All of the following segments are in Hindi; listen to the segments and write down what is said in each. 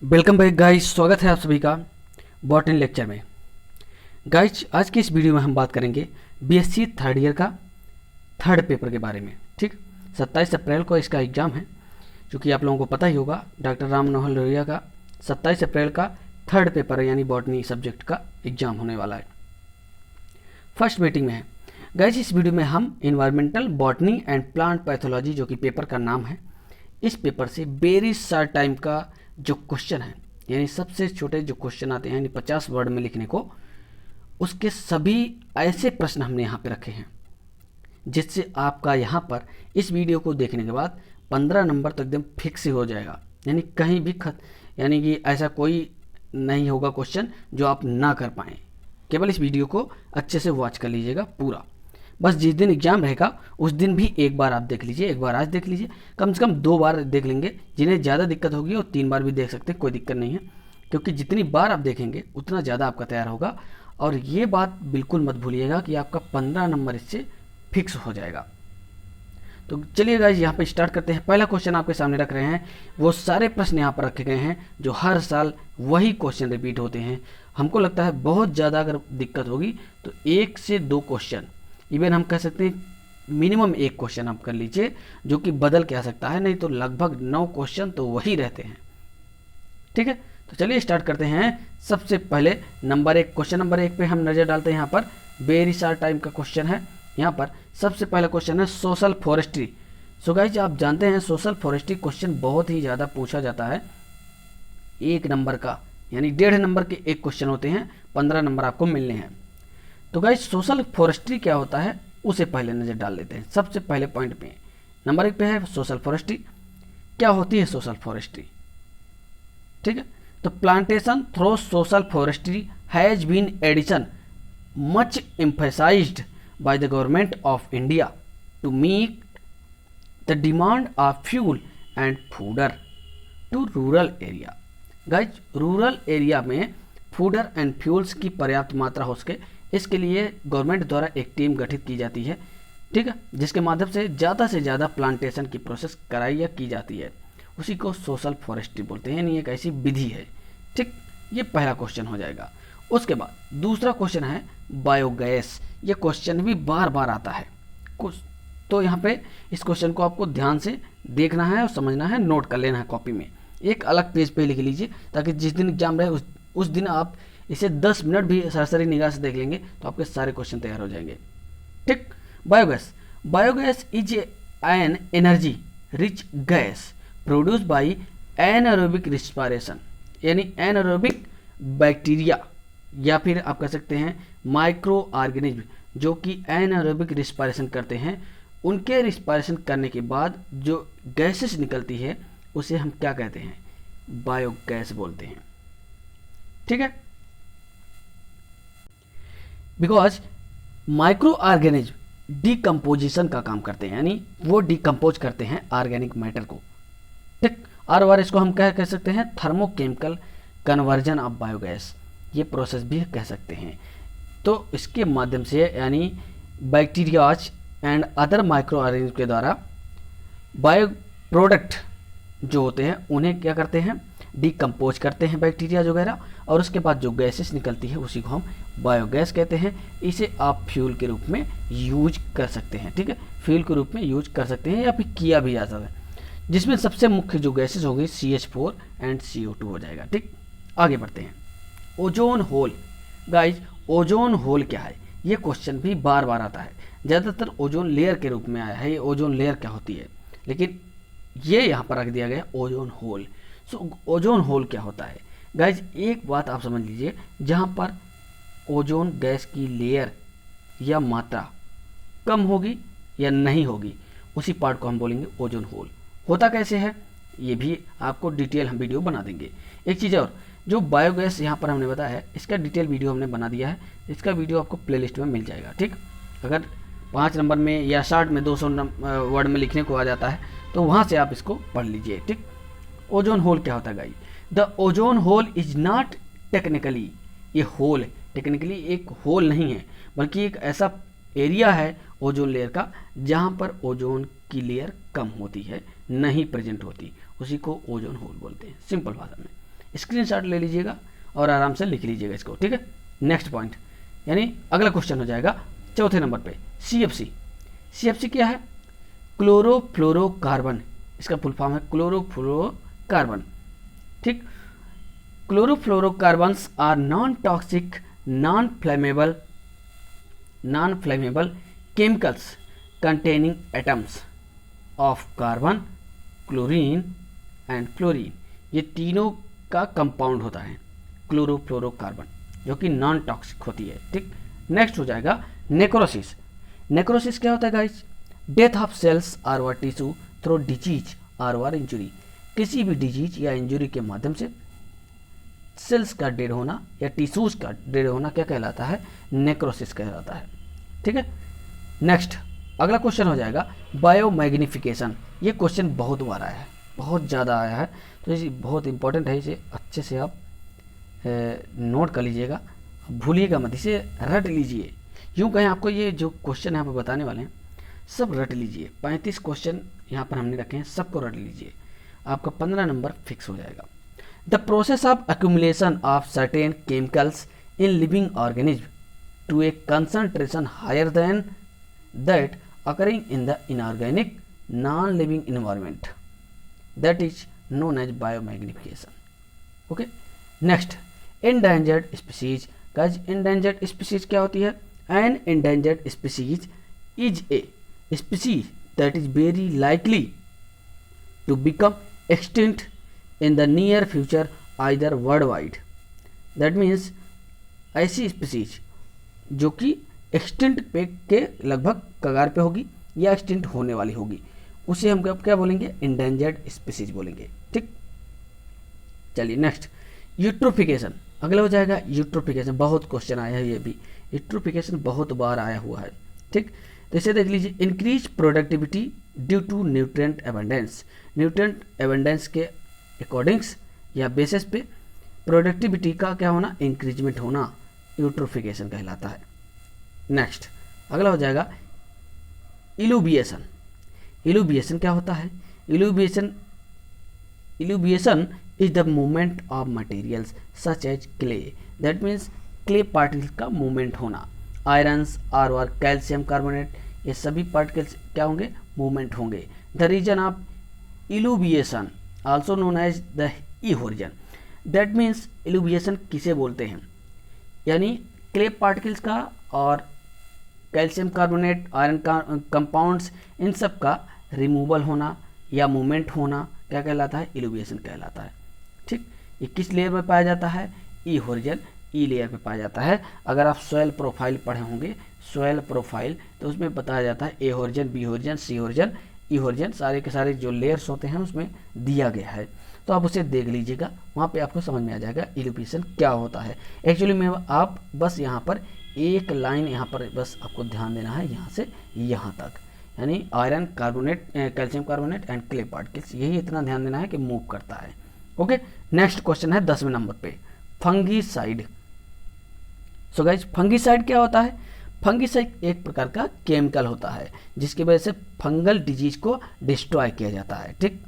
वेलकम बैक गाइस, स्वागत है आप सभी का बॉटनी लेक्चर में। गाइस आज की इस वीडियो में हम बात करेंगे बीएससी थर्ड ईयर का थर्ड पेपर के बारे में। ठीक, 27 अप्रैल को इसका एग्ज़ाम है, जो कि आप लोगों को पता ही होगा। डॉक्टर राम मनोहर लोहिया का 27 अप्रैल का थर्ड पेपर यानी बॉटनी सब्जेक्ट का एग्ज़ाम होने वाला है। फर्स्ट वेटिंग में है। गाइस इस वीडियो में हम environmental botany and plant pathology, जो कि पेपर का नाम है, इस पेपर से वेरी शॉर्ट टाइम का जो क्वेश्चन है, यानी सबसे छोटे जो क्वेश्चन आते हैं यानी 50 वर्ड में लिखने को, उसके सभी ऐसे प्रश्न हमने यहाँ पे रखे हैं जिससे आपका यहाँ पर इस वीडियो को देखने के बाद 15 नंबर तो एकदम फिक्स ही हो जाएगा। यानी कहीं भी यानी कि ऐसा कोई नहीं होगा क्वेश्चन जो आप ना कर पाएँ। केवल इस वीडियो को अच्छे से वॉच कर लीजिएगा पूरा। बस जिस दिन एग्ज़ाम रहेगा उस दिन भी एक बार आप देख लीजिए, एक बार आज देख लीजिए, कम से कम 2 बार देख लेंगे। जिन्हें ज़्यादा दिक्कत होगी वो 3 बार भी देख सकते हैं, कोई दिक्कत नहीं है, क्योंकि जितनी बार आप देखेंगे उतना ज़्यादा आपका तैयार होगा। और ये बात बिल्कुल मत भूलिएगा कि आपका 15 नंबर इससे फिक्स हो जाएगा। तो चलिए गाइस यहाँ पर स्टार्ट करते हैं। पहला क्वेश्चन आपके सामने रख रहे हैं, वो सारे प्रश्न यहाँ पर रखे गए हैं जो हर साल वही क्वेश्चन रिपीट होते हैं। हमको लगता है बहुत ज़्यादा अगर दिक्कत होगी तो 1 से 2 क्वेश्चन, इवन हम कह सकते हैं मिनिमम 1 क्वेश्चन आप कर लीजिए जो कि बदल के आ सकता है, नहीं तो लगभग 9 क्वेश्चन तो वही रहते हैं। ठीक है, तो चलिए स्टार्ट करते हैं। सबसे पहले नंबर 1, क्वेश्चन नंबर 1 पे हम नज़र डालते हैं। यहाँ पर वेरी शॉर्ट टाइम का क्वेश्चन है। यहाँ पर सबसे पहला क्वेश्चन है सोशल फॉरेस्ट्री। सो गाइस आप जानते हैं सोशल फॉरेस्ट्री क्वेश्चन बहुत ही ज़्यादा पूछा जाता है। 1 नंबर का यानी 1.5 नंबर के 1 क्वेश्चन होते हैं, 15 नंबर आपको मिलने हैं। तो गाइस सोशल फॉरेस्ट्री क्या होता है उसे पहले नज़र डाल लेते हैं। सबसे पहले पॉइंट पे नंबर 1 पे है सोशल फॉरेस्ट्री। क्या होती है सोशल फॉरेस्ट्री? ठीक है, तो plantation through social forestry has been addition much emphasized by the government of India to meet the demand of fuel and fodder to rural area. Guys rural area में फूडर एंड फ्यूल्स की पर्याप्त मात्रा हो सके, इसके लिए गवर्नमेंट द्वारा एक टीम गठित की जाती है। ठीक है, जिसके माध्यम से ज़्यादा प्लांटेशन की प्रोसेस कराई या की जाती है, उसी को सोशल फॉरेस्ट्री बोलते हैं। यानी एक ऐसी विधि है। ठीक, ये पहला क्वेश्चन हो जाएगा। उसके बाद दूसरा क्वेश्चन है बायोगैस। ये क्वेश्चन भी बार बार आता है कुछ, तो यहाँ पे इस क्वेश्चन को आपको ध्यान से देखना है और समझना है, नोट कर लेना है कॉपी में, एक अलग पेज पे लिख लीजिए, ताकि जिस दिन एग्जाम रहे उस दिन आप इसे 10 मिनट भी सरसरी निगाह से देख लेंगे तो आपके सारे क्वेश्चन तैयार हो जाएंगे। ठीक, biogas. Biogas is an energy rich gas produce by anaerobic respiration, यानी एनारोबिक बैक्टीरिया या फिर आप कह सकते हैं माइक्रो ऑर्गेनिज्म जो कि एनारोबिक रिस्पायरेशन करते हैं। उनके रिस्पायरेशन करने के बाद जो गैसेस निकलती है उसे हम क्या कहते हैं? बायोगैस बोलते हैं। ठीक है, बिकॉज माइक्रो ऑर्गेनिज्म डिकम्पोजिशन का काम करते हैं, यानी वो डिकम्पोज करते हैं ऑर्गेनिक मैटर को। ठीक, और इसको हम कह सकते हैं थर्मोकेमिकल कन्वर्जन ऑफ बायोगैस, ये प्रोसेस भी कह सकते हैं। तो इसके माध्यम से यानी bacterias and other micro organism के द्वारा बायो प्रोडक्ट जो होते हैं उन्हें क्या करते हैं? डिकम्पोज करते हैं बैक्टीरिया वगैरह, और उसके बाद जो गैसेस निकलती है उसी को हम बायोगैस कहते हैं। इसे आप फ्यूल के रूप में यूज कर सकते हैं। ठीक है, फ्यूल के रूप में यूज कर सकते हैं या फिर किया भी जा सकता है, जिसमें सबसे मुख्य जो गैसेस होंगी CH4 एंड CO2 हो जाएगा। ठीक, आगे बढ़ते हैं। Ozone hole. Guys ozone hole क्या है? ये क्वेश्चन भी बार बार आता है। ज़्यादातर ओजोन लेयर के रूप में आया है। ये ओजोन लेयर क्या होती है, लेकिन ये यहाँ पर रख दिया गया ओजोन होल। सो ओजोन होल क्या होता है? गाइज एक बात आप समझ लीजिए, जहाँ पर ओजोन गैस की लेयर या मात्रा कम होगी या नहीं होगी, उसी पार्ट को हम बोलेंगे ओजोन होल। होता कैसे है ये भी आपको डिटेल हम वीडियो बना देंगे। एक चीज़ और, जो बायोगैस यहाँ पर हमने बताया है इसका डिटेल वीडियो हमने बना दिया है, इसका वीडियो आपको प्लेलिस्ट में मिल जाएगा। ठीक, अगर 5 नंबर में या 60 में 200 वर्ड में लिखने को आ जाता है तो वहाँ से आप इसको पढ़ लीजिए। ठीक, ओजोन होल क्या होता है guys? The ozone hole is not technically, ये होल टेक्निकली एक होल नहीं है, बल्कि एक ऐसा एरिया है ओजोन लेयर का जहाँ पर ओजोन की लेयर कम होती है, नहीं प्रेजेंट होती, उसी को ओजोन होल बोलते हैं सिंपल भाषा में। स्क्रीनशॉट ले लीजिएगा और आराम से लिख लीजिएगा इसको, ठीक है। नेक्स्ट पॉइंट यानी अगला क्वेश्चन हो जाएगा चौथे नंबर पे CFC। CFC क्या है? क्लोरोफ्लोरोकार्बन, इसका फुल फॉर्म है क्लोरोफ्लोरोकार्बन, ठीक। Chlorofluorocarbons are non toxic non flammable chemicals containing atoms of carbon, chlorine and fluorine. ये तीनों का कंपाउंड होता है क्लोरोफ्लोरोकार्बन, जो कि नॉन टॉक्सिक होती है, ठीक। नेक्स्ट हो जाएगा नेक्रोसिस। नेक्रोसिस क्या होता है गाइस? डेथ ऑफ सेल्स और वर टिश्यू थ्रू डिजीज और वर इंजुरी। किसी भी डिजीज या इंजुरी के माध्यम से सेल्स का डेड होना या टिश्यूज का डेड होना क्या कहलाता है? नेक्रोसिस कहलाता है, ठीक है। नेक्स्ट अगला क्वेश्चन हो जाएगा बायोमैग्निफिकेशन। ये क्वेश्चन बहुत बार आया है, बहुत ज़्यादा आया है, तो ये बहुत इंपॉर्टेंट है, इसे अच्छे से आप नोट कर लीजिएगा, भूलिएगा मत, इसे रट लीजिए। यूँ कहें आपको ये जो क्वेश्चन यहाँ पर बताने वाले हैं सब रट लीजिए। 35 क्वेश्चन यहाँ पर हमने रखे हैं, सबको रट लीजिए, आपका 15 नंबर फिक्स हो जाएगा। The process of accumulation of certain chemicals in living organism to a concentration higher than that occurring in the inorganic non-living environment, that is known as biomagnification. Okay, next endangered species। guys endangered species क्या होती है? An endangered species is a species that is very likely to become extinct in the near future either worldwide। that means ऐसी species जो कि एक्सटिंक्ट पे के लगभग कगार पे होगी या एक्सटिंक्ट होने वाली होगी, उसे हम क्या बोलेंगे? इंडेंजर्ड स्पीसीज बोलेंगे, ठीक। चलिए नेक्स्ट यूट्रोफिकेशन अगला हो जाएगा। यूट्रोफिकेशन बहुत क्वेश्चन आया है, ये भी यूट्रोफिकेशन बहुत बार आया हुआ है, ठीक। तो इसे देख लीजिए, increase productivity due to nutrient abundance. Nutrient abundance के अकॉर्डिंग्स या बेसिस पे प्रोडक्टिविटी का क्या होना? इंक्रीजमेंट होना यूट्रोफिकेशन कहलाता है। नेक्स्ट अगला हो जाएगा इल्यूबिएशन। इल्यूबिएशन क्या होता है? Illuviation is the movement of materials such as clay. That means clay particles का मूवमेंट होना। आयरन्स और कैल्शियम कार्बोनेट, ये सभी पार्टिकल्स क्या होंगे? मूवमेंट होंगे। The region of illuviation also known as the E horizon. That means illuviation किसे बोलते हैं? यानी क्ले पार्टिकल्स का और कैल्शियम कार्बोनेट, आयरन कंपाउंड्स, इन सब का रिमूवल होना या मूवमेंट होना क्या कहलाता है? इल्यूबिएशन कहलाता है, ठीक। ये किस लेयर में पाया जाता है? ई होरिजन, ई लेयर पे पाया जाता है। अगर आप सॉइल प्रोफाइल पढ़े होंगे, सॉइल प्रोफाइल, तो उसमें बताया जाता है ए होरिजन, बी होरिजन, सी होरिजन, ई होरिजन, सारे के सारे जो लेयर्स होते हैं उसमें दिया गया है, तो आप उसे देख लीजिएगा, वहाँ पे आपको समझ में आ जाएगा इल्यूबिएशन क्या होता है। एक्चुअली में आप बस यहाँ पर एक लाइन यहाँ पर बस आपको ध्यान देना है, यहाँ से यहाँ तक, यानी iron carbonate, calcium carbonate and clay particles, यही इतना ध्यान देना है कि मूव करता है। ओके, नेक्स्ट क्वेश्चन है 10वें नंबर पे, फंगीसाइड। सो गाइज फंगीसाइड क्या होता है? फंगीसाइड एक प्रकार का केमिकल होता है जिसकी वजह से फंगल डिजीज को डिस्ट्रॉय किया जाता है, ठीक।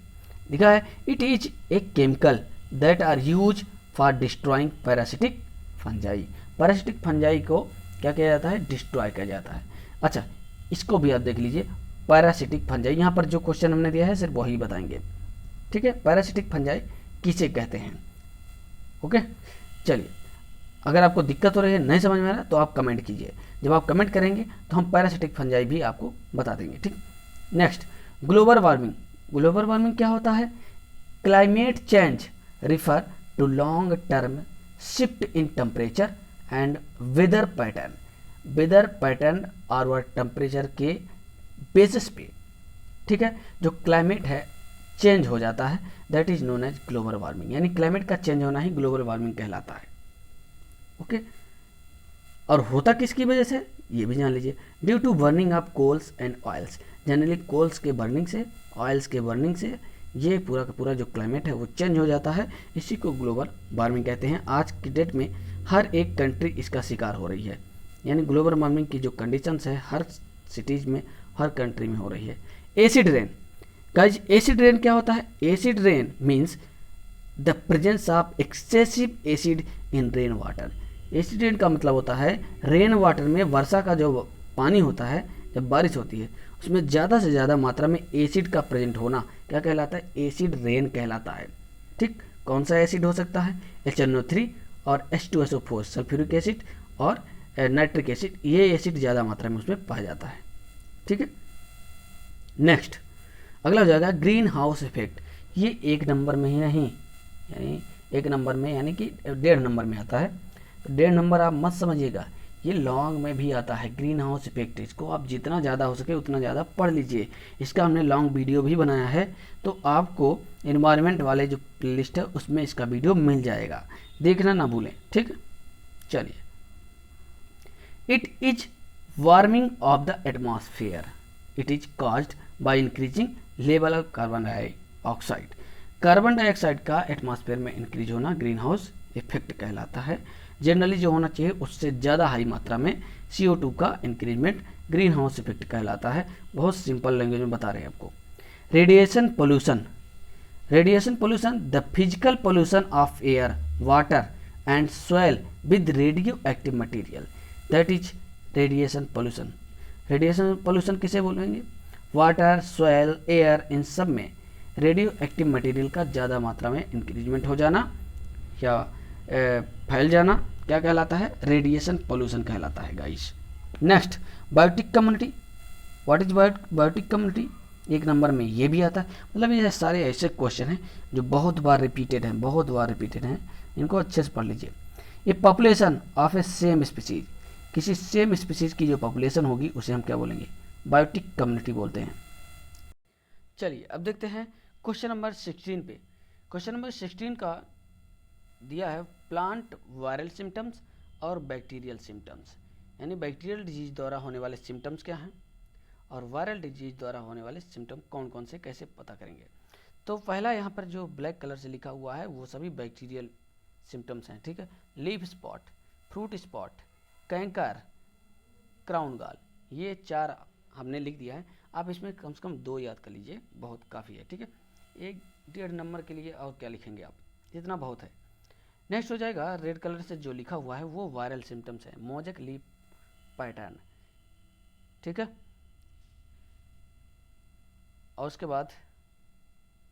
लिखा है it is a chemical that are use for destroying parasitic fungi. Parasitic fungi को क्या किया जाता है? डिस्ट्रॉय किया जाता है। अच्छा, इसको भी आप देख लीजिए, पैरासिटिक फंजाई, यहाँ पर जो क्वेश्चन हमने दिया है सिर्फ वही बताएंगे, ठीक है। पैरासिटिक फंजाई किसे कहते हैं? ओके, चलिए, अगर आपको दिक्कत हो रही है, नहीं समझ में आ रहा, तो आप कमेंट कीजिए। जब आप कमेंट करेंगे तो हम पैरासिटिक फंजाई भी आपको बता देंगे, ठीक। Next, global warming. Global warming क्या होता है? Climate change refer to long term shift in temperature and weather pattern. Weather pattern और वह टेम्परेचर के बेसिस पे, ठीक है, जो क्लाइमेट है चेंज हो जाता है, that is known as global warming. यानी क्लाइमेट का चेंज होना ही ग्लोबल वार्मिंग कहलाता है। ओके, और होता किसकी वजह से ये भी जान लीजिए, due to burning of coals and oils. Generally coals के बर्निंग से, ऑयल्स के बर्निंग से ये पूरा का पूरा जो क्लाइमेट है वो चेंज हो जाता है, इसी को ग्लोबल वार्मिंग कहते हैं। आज की डेट में हर एक कंट्री इसका शिकार हो रही है, यानी ग्लोबल वार्मिंग की जो कंडीशंस है हर सिटीज़ में, हर कंट्री में हो रही है। Acid rain. Guys acid rain क्या होता है? Acid rain means the presence of excessive acid in rain water. Acid rain का मतलब होता है रेन वाटर में, वर्षा का जो पानी होता है जब बारिश होती है उसमें ज़्यादा से ज़्यादा मात्रा में एसिड का प्रेजेंट होना क्या कहलाता है, एसिड रेन कहलाता है। ठीक, कौन सा एसिड हो सकता है, HNO3 और H2SO4 सल्फ्यूरिक एसिड और नाइट्रिक एसिड, ये एसिड ज़्यादा मात्रा में उसमें पाया जाता है। ठीक है, नेक्स्ट अगला हो जाएगा ग्रीन हाउस इफेक्ट। ये 1 नंबर में ही नहीं, यानी 1 नंबर में यानी कि 1.5 नंबर में आता है, तो 1.5 नंबर आप मत समझिएगा, ये लॉन्ग में भी आता है ग्रीन हाउस इफेक्ट। इसको आप जितना ज़्यादा हो सके उतना ज़्यादा पढ़ लीजिए, इसका हमने लॉन्ग वीडियो भी बनाया है, तो आपको इन्वायरमेंट वाले जो प्लेलिस्ट है उसमें इसका वीडियो मिल जाएगा, देखना ना भूलें। ठीक है, चलिए, it is warming of the atmosphere, it is caused by increasing level of carbon dioxide. Carbon dioxide का एटमॉस्फेयर में इंक्रीज होना ग्रीन हाउस इफेक्ट कहलाता है। जनरली जो होना चाहिए उससे ज़्यादा हाई मात्रा में CO2 का इंक्रीजमेंट ग्रीन हाउस इफेक्ट कहलाता है। बहुत सिंपल लैंग्वेज में बता रहे हैं आपको। Radiation pollution, radiation pollution the physical pollution of air, water and soil with radio active material, that is radiation pollution. Radiation pollution किसे बोलेंगे, वाटर, सॉइल, एयर, इन सब में रेडियो एक्टिव मटेरियल का ज़्यादा मात्रा में इंक्रीजमेंट हो जाना या फैल जाना क्या कहलाता है, रेडिएशन पोल्यूशन कहलाता है guys. Next biotic community, what is biotic community, 1 number में ये भी आता है। मतलब ये सारे ऐसे क्वेश्चन हैं जो बहुत बार रिपीटेड हैं, इनको अच्छे से पढ़ लीजिए। ये population of A same species, किसी सेम स्पीसीज की जो पॉपुलेशन होगी उसे हम क्या बोलेंगे, बायोटिक कम्युनिटी बोलते हैं। चलिए अब देखते हैं क्वेश्चन नंबर 16 पे। क्वेश्चन नंबर 16 का दिया है प्लांट वायरल सिम्टम्स और बैक्टीरियल सिम्टम्स, यानी बैक्टीरियल डिजीज द्वारा होने वाले सिम्टम्स क्या हैं और वायरल डिजीज द्वारा होने वाले सिम्टम कौन कौन से, कैसे पता करेंगे। तो पहला यहाँ पर जो ब्लैक कलर से लिखा हुआ है वो सभी बैक्टीरियल सिम्टम्स हैं। ठीक है, leaf spot, fruit spot, canker, crown gall, ये 4 हमने लिख दिया है। आप इसमें कम से कम 2 याद कर लीजिए, बहुत काफ़ी है। ठीक है, 1.5 नंबर के लिए और क्या लिखेंगे आप, इतना बहुत है। नेक्स्ट हो जाएगा रेड कलर से जो लिखा हुआ है वो वायरल सिम्टम्स है, मोजेक लीफ पैटर्न। ठीक है, और उसके बाद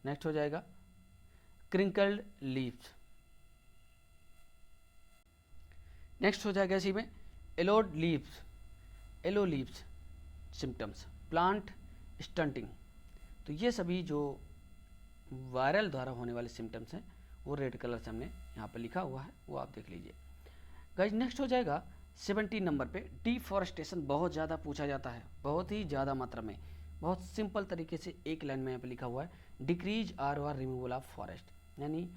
नेक्स्ट हो जाएगा क्रिंकल्ड लीव्स। नेक्स्ट हो जाएगा इसी में yellow leaves symptoms, plant stunting. तो ये सभी जो वायरल द्वारा होने वाले सिम्टम्स हैं वो रेड कलर से हमने यहाँ पर लिखा हुआ है, वो आप देख लीजिए। गाइस नेक्स्ट हो जाएगा 17 नंबर पे डिफॉरेस्टेशन। बहुत ज़्यादा पूछा जाता है, बहुत ही ज़्यादा मात्रा में, बहुत सिंपल तरीके से एक लाइन में यहाँ पे लिखा हुआ है, डिक्रीज और रिमूवल ऑफ फॉरेस्ट, यानी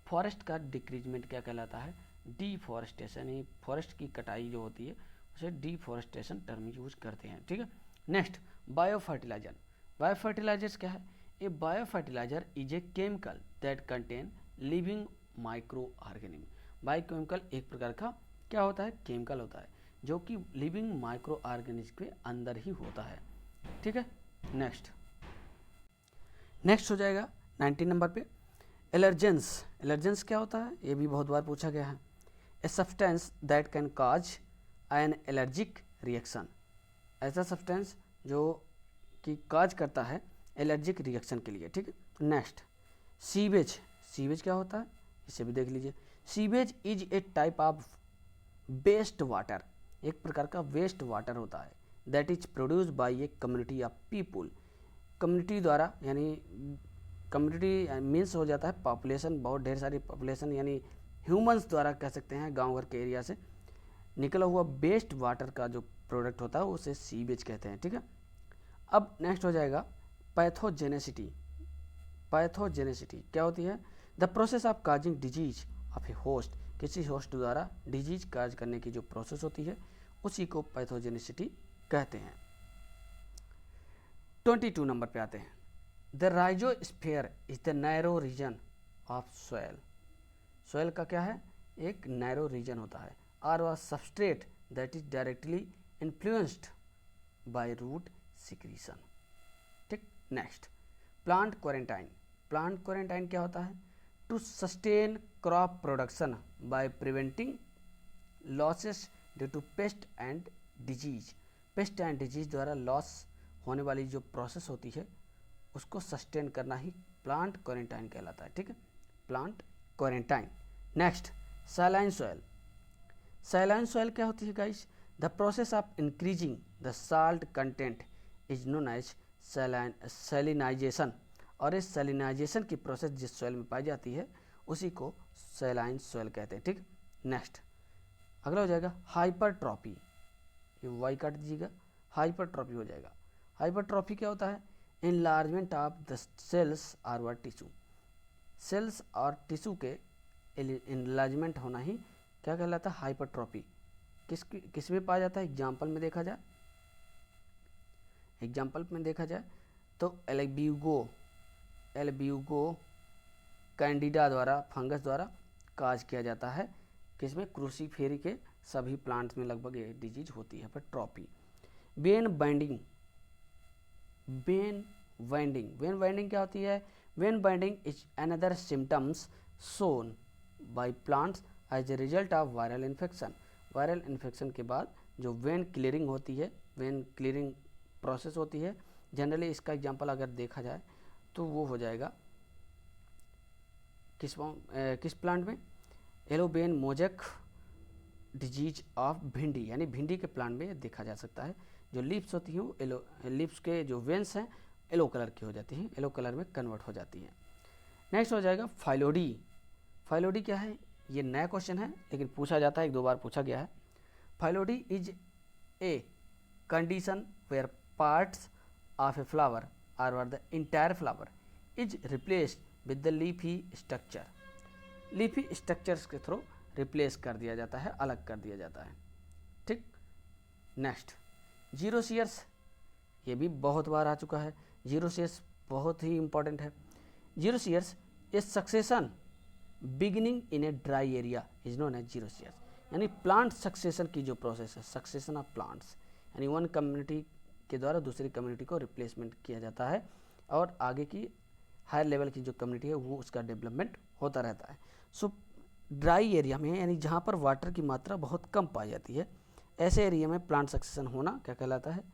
फॉरेस्ट का डिक्रीजमेंट क्या कहलाता है, डिफॉरेस्टेशन, यानी फॉरेस्ट की कटाई जो होती है उसे डिफॉरेस्टेशन टर्म यूज करते हैं। ठीक है, next bio fertilizer. Bio fertilizers क्या है, a bio fertilizer is a chemical that contain living micro organism. Bio chemical एक प्रकार का क्या होता है, केमिकल होता है जो कि लिविंग माइक्रो ऑर्गेनिज्म के अंदर ही होता है। ठीक है, नेक्स्ट हो जाएगा 19 नंबर पे एलर्जेंस क्या होता है, ये भी बहुत बार पूछा गया है। A substance that can cause an allergic reaction, ऐसा सब्सटेंस जो कि कॉज करता है एलर्जिक रिएक्शन के लिए। ठीक है, नेक्स्ट सीवेज क्या होता है, इसे भी देख लीजिए। Sewage is a type of waste water, एक प्रकार का वेस्ट वाटर होता है, that is produce by a community of people. Community द्वारा, यानी कम्युनिटी मीन्स हो जाता है पॉपुलेशन, बहुत ढेर सारी पॉपुलेशन, यानी ह्यूमंस द्वारा कह सकते हैं, गांव घर के एरिया से निकला हुआ वेस्ट वाटर का जो प्रोडक्ट होता है उसे सीवेज कहते हैं। ठीक है, अब नेक्स्ट हो जाएगा पैथोजेनेसिटी क्या होती है, the process of causing disease of A host, किसी होस्ट द्वारा डिजीज काज करने की जो प्रोसेस होती है उसी को पैथोजेनेसिटी कहते हैं। 22 नंबर पे आते हैं, the rhizosphere is the narrow region of soil का क्या है, एक नैरो रीजन होता है, और वह substrate that is directly influenced by root secretion. ठीक, नेक्स्ट प्लांट क्वारंटाइन क्या होता है, to sustain crop production by preventing losses due to pest and disease. Pest and disease द्वारा लॉस होने वाली जो प्रोसेस होती है उसको सस्टेन करना ही प्लांट क्वारंटाइन कहलाता है। ठीक है, plant quarantine. Next, saline soil. Saline soil क्या होती है guys? The process of increasing the salt content is known as salinisation. और इस सैलिनाइजेशन की प्रोसेस जिस सॉइल में पाई जाती है उसी को सैलाइन सॉइल कहते हैं। ठीक, नेक्स्ट अगला हो जाएगा हाइपरट्रॉफी। ये वाई काट दीजिएगा, हाइपरट्रॉफी हो जाएगा। हाइपरट्रॉफी क्या होता है? इनलार्जमेंट ऑफ द सेल्स और टिश्यू। सेल्स और टिश्यू के इनलार्जमेंट होना ही क्या कहलाता है? हाइपरट्रॉफी। किस में पाया जाता है? एग्जाम्पल में देखा जाए तो एल्ब्यूगो कैंडिडा द्वारा, फंगस द्वारा काज किया जाता है। किसमें? क्रूसीफेरी के सभी प्लांट्स में लगभग ये डिजीज होती है। पर ट्रॉपी। वेन बाइंडिंग क्या होती है? Vein binding is another symptoms shown by plants as a result of viral infection. Viral infection के बाद जो वेन क्लियरिंग होती है, वेन क्लियरिंग प्रोसेस होती है, जनरली इसका एग्जांपल अगर देखा जाए तो वो हो जाएगा किस प्लांट में? Yellow Ben mosaic disease of भिंडी, यानी भिंडी के प्लांट में देखा जा सकता है। जो लीव्स होती हैं वो येलो, लीव्स के जो वेन्स हैं येलो कलर की हो जाती हैं, येलो कलर में कन्वर्ट हो जाती हैं। नेक्स्ट हो जाएगा फाइलोडी। फाइलोडी क्या है? ये नया क्वेश्चन है लेकिन पूछा जाता है, एक दो बार पूछा गया है। Phyllody is a condition where parts of a flower और the entire flower is replaced with the leafy structure. Leafy structures के थ्रू रिप्लेस कर दिया जाता है, अलग कर दिया जाता है। ठीक, नेक्स्ट जीरोसियर्स। ये भी बहुत बार आ चुका है। जीरोसियर्स बहुत ही इंपॉर्टेंट है। Xerosere is succession beginning in a dry area is known as xerosere. यानी प्लांट सक्सेशन की जो प्रोसेस है, सक्सेशन ऑफ प्लांट्स, यानी वन कम्युनिटी के द्वारा दूसरी कम्युनिटी को रिप्लेसमेंट किया जाता है और आगे की हायर लेवल की जो कम्युनिटी है वो उसका डेवलपमेंट होता रहता है। सो ड्राई एरिया में, यानी जहाँ पर वाटर की मात्रा बहुत कम पाई जाती है, ऐसे एरिया में प्लांट सक्सेशन होना क्या कहलाता है?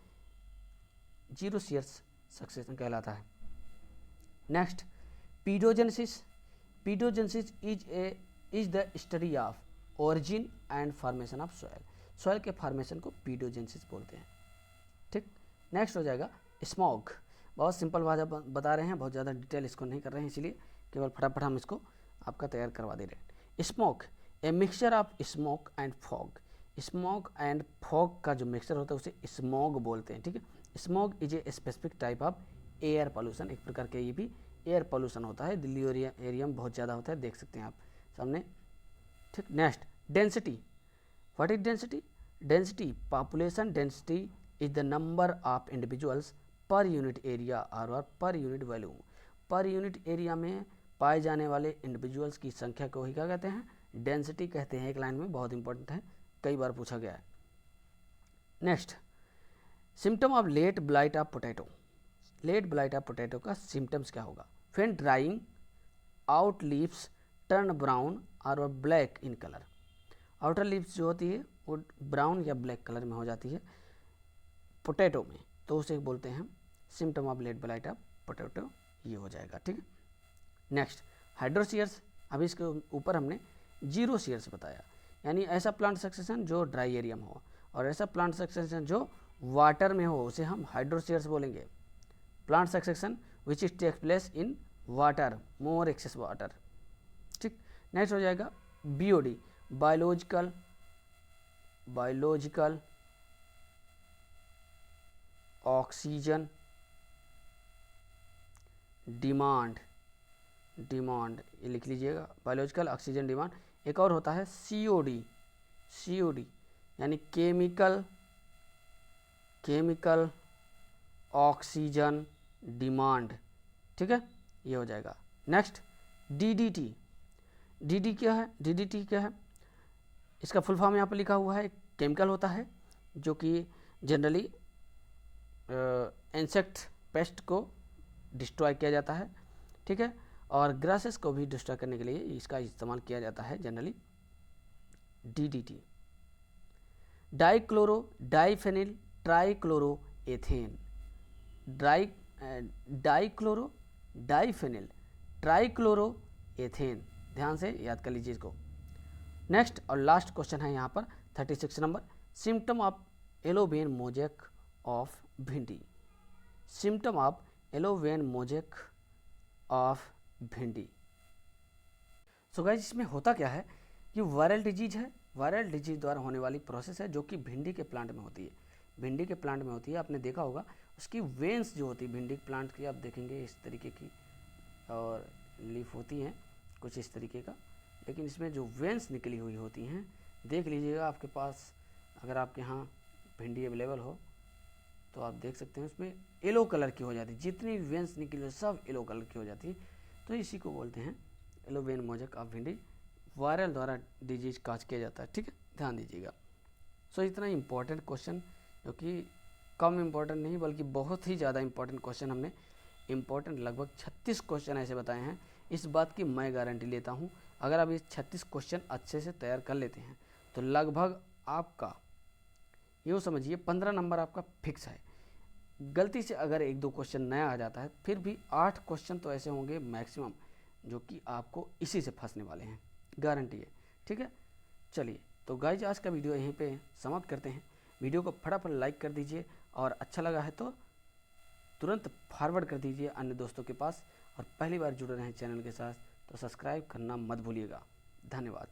जीरोसियर्स सक्सेशन कहलाता है। Next paedogenesis. Paedogenesis is the study of origin and formation of soil. Soil के फॉर्मेशन को पीडोजेनेसिस बोलते हैं। ठीक, नेक्स्ट हो जाएगा स्मॉग। बहुत सिंपल भाषा बता रहे हैं, बहुत ज़्यादा डिटेल इसको नहीं कर रहे हैं, इसलिए केवल फटाफट हम इसको आपका तैयार करवा दे रहे हैं। Smoke, a mixture of smoke and fog. Smoke and fog का जो मिक्सचर होता है उसे स्मॉग बोलते हैं। ठीक है, smog is a specific type of air pollution. एक प्रकार के ये भी एयर पोल्यूशन होता है, दिल्ली एरिया में बहुत ज़्यादा होता है, देख सकते हैं आप सामने। ठीक, next density. What is density? Density, population density is the number of individuals per unit area और per unit volume. Per unit area में पाए जाने वाले इंडिविजुअल्स की संख्या को ही क्या कहते हैं? डेंसिटी कहते हैं। एक लाइन में बहुत इंपॉर्टेंट है, कई बार पूछा गया है। Next symptom of late blight of potato. Late blight of potato का सिम्टम्स क्या होगा? When drying out leaves turn brown और black in colour. Outer leaves जो होती है वो ब्राउन या ब्लैक कलर में हो जाती है पोटैटो में, तो उसे बोलते हैं symptom of late blight of potato. ये हो जाएगा। ठीक है, नेक्स्ट हाइड्रोसियर्स। अभी इसके ऊपर हमने जीरोसियर्स बताया, यानी ऐसा प्लांट सक्सेशन जो ड्राई एरिया में हो, और ऐसा प्लांट सक्सेशन जो वाटर में हो उसे हम हाइड्रोसियर्स बोलेंगे। Plant succession which is takes place in water, more excess water. ठीक, नेक्स्ट हो जाएगा बीओडी, बायोलॉजिकल ऑक्सीजन डिमांड। ये लिख लीजिएगा, बायोलॉजिकल ऑक्सीजन डिमांड। एक और होता है सीओडी, यानी केमिकल ऑक्सीजन डिमांड। ठीक है, ये हो जाएगा। Next DDT. डीडीटी क्या है? इसका फुल फॉर्म यहाँ पर लिखा हुआ है। केमिकल होता है जो कि जनरली इंसेक्ट पेस्ट को डिस्ट्रॉय किया जाता है। ठीक है, और ग्रासेस को भी डिस्ट्रॉय करने के लिए इसका इस्तेमाल किया जाता है जनरली DDT। डाइक्लोरोडाइफेनिल ट्राइक्लोरोएथेन, डाइक्लोरोडाइफेनिल ट्राइक्लोरोएथेन, ध्यान से याद कर लीजिए इसको। नेक्स्ट और लास्ट क्वेश्चन है यहाँ पर 36 number, symptom of yellow vein mosaic of bhindi. Symptom of yellow vein mosaic of bhindi. So guys इसमें होता क्या है कि वायरल डिजीज है, वायरल डिजीज द्वारा होने वाली प्रोसेस है जो कि भिंडी के प्लांट में होती है। भिंडी के प्लांट में होती है, आपने देखा होगा उसकी वेन्स जो होती है भिंडी के प्लांट की, आप देखेंगे इस तरीके की और लीफ होती हैं कुछ इस तरीके का, लेकिन इसमें जो वेन्स निकली हुई होती हैं, देख लीजिएगा आपके पास अगर आपके यहाँ भिंडी अवेलेबल हो तो आप देख सकते हैं उसमें येलो कलर की हो जाती है, जितनी वेन्स निकली हुई सब येलो कलर की हो जाती है। तो इसी को बोलते हैं येलो वेन मोजेक ऑफ भिंडी, वायरल द्वारा डिजीज काज किया जाता है। ठीक है, ध्यान दीजिएगा। सो इतना इम्पोर्टेंट क्वेश्चन, जो कि कम इम्पोर्टेंट नहीं बल्कि बहुत ही ज़्यादा इम्पोर्टेंट क्वेश्चन, हमने इम्पोर्टेंट लगभग 36 क्वेश्चन ऐसे बताए हैं। इस बात की मैं गारंटी लेता हूँ, अगर आप ये 36 क्वेश्चन अच्छे से तैयार कर लेते हैं तो लगभग आपका यूँ समझिए 15 नंबर आपका फिक्स है। गलती से अगर 1-2 क्वेश्चन नया आ जाता है फिर भी 8 क्वेश्चन तो ऐसे होंगे मैक्सिमम जो कि आपको इसी से फंसने वाले हैं, गारंटी है। ठीक है, चलिए तो गाइज आज का वीडियो यहीं पे समाप्त करते हैं। वीडियो को फटाफट लाइक कर दीजिए और अच्छा लगा है तो तुरंत फॉरवर्ड कर दीजिए अन्य दोस्तों के पास, और पहली बार जुड़े रहें चैनल के साथ तो सब्सक्राइब करना मत भूलिएगा। धन्यवाद।